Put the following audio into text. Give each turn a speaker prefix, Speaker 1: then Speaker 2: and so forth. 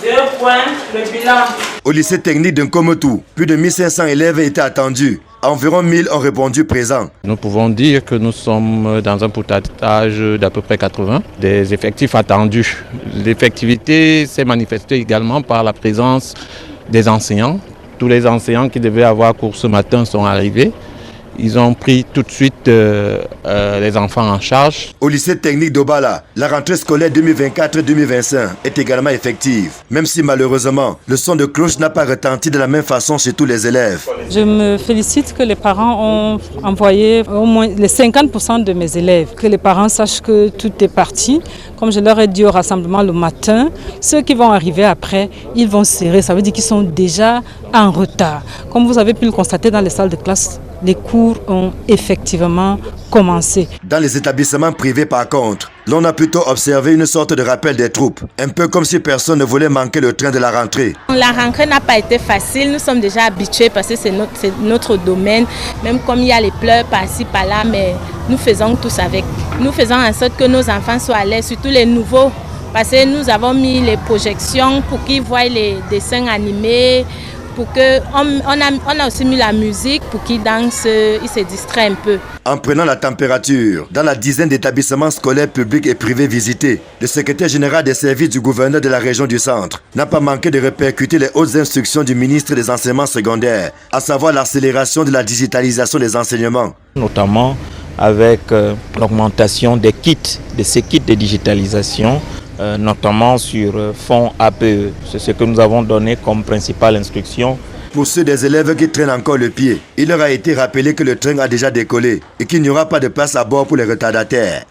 Speaker 1: 2 points, le bilan.
Speaker 2: Au lycée technique de Nkomotou, plus de 1500 élèves étaient attendus. Environ 1000 ont répondu présents.
Speaker 3: Nous pouvons dire que nous sommes dans un pourcentage d'à peu près 80 des effectifs attendus. L'effectivité s'est manifestée également par la présence des enseignants. Tous les enseignants qui devaient avoir cours ce matin sont arrivés. Ils ont pris tout de suite les enfants en charge.
Speaker 2: Au lycée technique d'Obala, la rentrée scolaire 2024-2025 est également effective. Même si malheureusement, le son de cloche n'a pas retenti de la même façon chez tous les élèves.
Speaker 4: Je me félicite que les parents ont envoyé au moins les 50% de mes élèves. Que les parents sachent que tout est parti. Comme je leur ai dit au rassemblement le matin, ceux qui vont arriver après, ils vont serrer. Ça veut dire qu'ils sont déjà en retard. Comme vous avez pu le constater dans les salles de classe, les cours ont effectivement commencé.
Speaker 2: Dans les établissements privés par contre, l'on a plutôt observé une sorte de rappel des troupes. Un peu comme si personne ne voulait manquer le train de la rentrée.
Speaker 5: La rentrée n'a pas été facile, nous sommes déjà habitués parce que c'est notre domaine. Même comme il y a les pleurs par-ci, par-là, mais nous faisons tous avec. Nous faisons en sorte que nos enfants soient à l'aise, surtout les nouveaux. Parce que nous avons mis les projections pour qu'ils voient les dessins animés. On a aussi mis la musique pour qu'ils dansent, ils se distraient un peu.
Speaker 2: En prenant la température, dans la dizaine d'établissements scolaires publics et privés visités, le secrétaire général des services du gouverneur de la région du centre n'a pas manqué de répercuter les hautes instructions du ministre des enseignements secondaires, à savoir l'accélération de la digitalisation des enseignements.
Speaker 3: Notamment avec l'augmentation des kits, de ces kits de digitalisation, notamment sur fonds APE. C'est ce que nous avons donné comme principale instruction.
Speaker 2: Pour ceux des élèves qui traînent encore le pied, il leur a été rappelé que le train a déjà décollé et qu'il n'y aura pas de place à bord pour les retardataires.